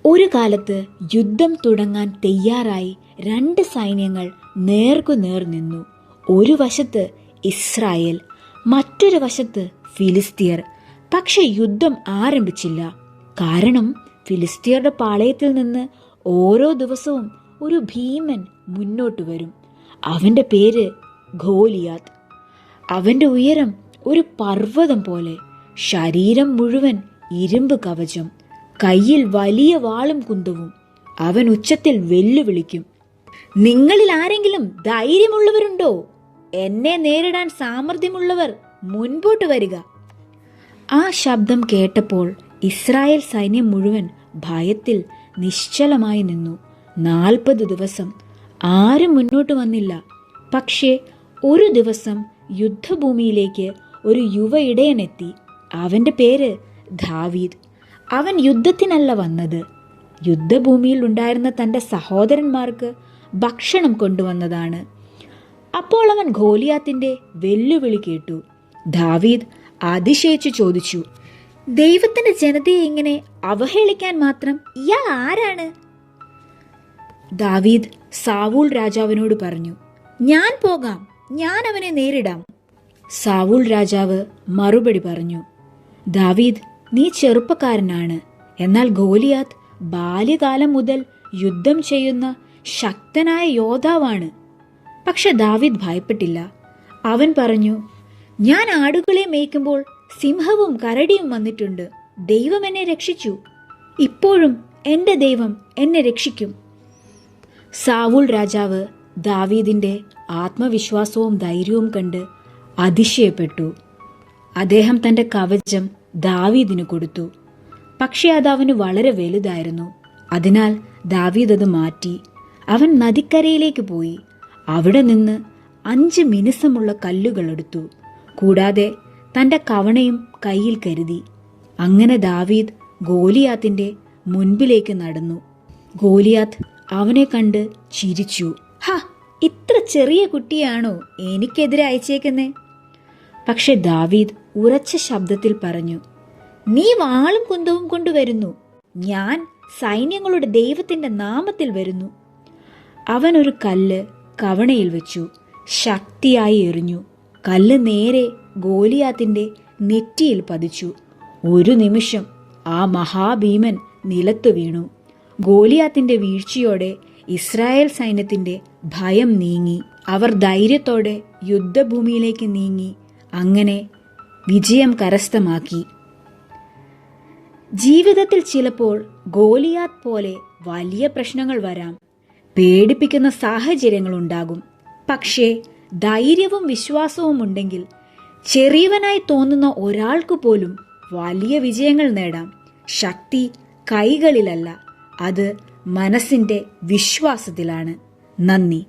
ഒരു കാലത്ത് യുദ്ധം തുടങ്ങാൻ തയ്യാറായി രണ്ട് സൈന്യങ്ങൾ നേർക്കുനേർ നിന്നു. ഒരു വശത്ത് ഇസ്രായേൽ, മറ്റൊരു വശത്ത് ഫിലിസ്തീയർ. പക്ഷെ യുദ്ധം ആരംഭിച്ചില്ല. കാരണം ഫിലിസ്തീയരുടെ പാളയത്തിൽ നിന്ന് ഓരോ ദിവസവും ഒരു ഭീമൻ മുന്നോട്ട് വരും. അവന്റെ പേര് ഗോലിയാത്ത്. അവന്റെ ഉയരം ഒരു പർവ്വതം പോലെ, ശരീരം മുഴുവൻ ഇരുമ്പ് കവചം, കയ്യിൽ വലിയ വാളും കുന്തവും. അവൻ ഉച്ചത്തിൽ വെല്ലുവിളിക്കും, നിങ്ങളിൽ ആരെങ്കിലും ധൈര്യമുള്ളവരുണ്ടോ? എന്നെ നേരിടാൻ സാമർഥ്യമുള്ളവർ മുൻപോട്ട് വരിക. ആ ശബ്ദം കേട്ടപ്പോൾ ഇസ്രായേൽ സൈന്യം മുഴുവൻ ഭയത്തിൽ നിശ്ചലമായി നിന്നു. 40 ദിവസം ആരും മുന്നോട്ട് വന്നില്ല. പക്ഷേ ഒരു ദിവസം യുദ്ധഭൂമിയിലേക്ക് ഒരു യുവ ഇടയനെത്തി. അവന്റെ പേര് ദാവീദ്. അവൻ യുദ്ധത്തിനല്ല വന്നത്, യുദ്ധഭൂമിയിൽ ഉണ്ടായിരുന്ന തൻ്റെ സഹോദരന്മാർക്ക് ഭക്ഷണം കൊണ്ടുവന്നതാണ്. അപ്പോൾ അവൻ ഗോലിയാത്തിന്റെ വെല്ലുവിളി കേട്ടു. ദാവീദ് അതിശയിച്ചു ചോദിച്ചു, ദൈവത്തിന്റെ ജനതയെ ഇങ്ങനെ അവഹേളിക്കാൻ മാത്രം ഇയാൾ ആരാണ്? ദാവീദ് സാവൂൾ രാജാവിനോട് പറഞ്ഞു, ഞാൻ പോകാം, ഞാൻ അവനെ നേരിടാം. സാവൂൾ രാജാവ് മറുപടി പറഞ്ഞു, ദാവീദ്, നീ ചെറുപ്പക്കാരനാണ്, എന്നാൽ ഗോലിയാത്ത് ബാല്യകാലം മുതൽ യുദ്ധം ചെയ്യുന്ന ശക്തനായ യോദ്ധാവാണ്. പക്ഷെ ദാവീദ് ഭയപ്പെട്ടില്ല. അവൻ പറഞ്ഞു, ഞാൻ ആടുകളെ മേയ്ക്കുമ്പോൾ സിംഹവും കരടിയും വന്നിട്ടുണ്ട്. ദൈവം എന്നെ രക്ഷിച്ചു, ഇപ്പോഴും എൻ്റെ ദൈവം എന്നെ രക്ഷിക്കും. സാവൂൾ രാജാവ് ദാവീദിന്റെ ആത്മവിശ്വാസവും ധൈര്യവും കണ്ട് അതിശയപ്പെട്ടു. അദ്ദേഹം തന്റെ കവചം ദാവീദിന് കൊടുത്തു. പക്ഷെ അത് അവന് വളരെ വലുതായിരുന്നു. അതിനാൽ ദാവീദ് അത് മാറ്റി. അവൻ നദിക്കരയിലേക്ക് പോയി. അവിടെ നിന്ന് 5 മിനുസമുള്ള കല്ലുകൾ എടുത്തു. കൂടാതെ തന്റെ കവണയും കയ്യിൽ കരുതി. അങ്ങനെ ദാവീദ് ഗോലിയാത്തിന്റെ മുൻപിലേക്ക് നടന്നു. ഗോലിയാത്ത് അവനെ കണ്ട് ചിരിച്ചു. ഹ, ഇത്ര ചെറിയ കുട്ടിയാണോ എനിക്കെതിരെ അയച്ചേക്കുന്നേ? പക്ഷെ ദാവീദ് ഉറച്ച ശബ്ദത്തിൽ പറഞ്ഞു, നീ വാളും കുന്തവും കൊണ്ടുവരുന്നു, ഞാൻ സൈന്യങ്ങളുടെ ദൈവത്തിന്റെ നാമത്തിൽ വരുന്നു. അവൻ ഒരു കല്ല് കവണയിൽ വെച്ചു, ശക്തിയായി എറിഞ്ഞു. കല്ല് നേരെ ഗോലിയാത്തിന്റെ നെറ്റിയിൽ പതിച്ചു. ഒരു നിമിഷം ആ മഹാഭീമൻ നിലത്തു വീണു. ഗോലിയാത്തിന്റെ വീഴ്ചയോടെ ഇസ്രായേൽ സൈന്യത്തിന്റെ ഭയം നീങ്ങി. അവർ ധൈര്യത്തോടെ യുദ്ധഭൂമിയിലേക്ക് നീങ്ങി. അങ്ങനെ വിജയം കരസ്ഥമാക്കി. ജീവിതത്തിൽ ചിലപ്പോൾ ഗോലിയാത്ത് പോലെ വലിയ പ്രശ്നങ്ങൾ വരാം, പേടിപ്പിക്കുന്ന സാഹചര്യങ്ങൾ ഉണ്ടാകും. പക്ഷേ ധൈര്യവും വിശ്വാസവും ഉണ്ടെങ്കിൽ ചെറിയവനായി തോന്നുന്ന ഒരാൾക്ക് പോലും വലിയ വിജയങ്ങൾ നേടാം. ശക്തി കൈകളിലല്ല, അത് മനസ്സിന്റെ വിശ്വാസത്തിലാണ്. നന്ദി.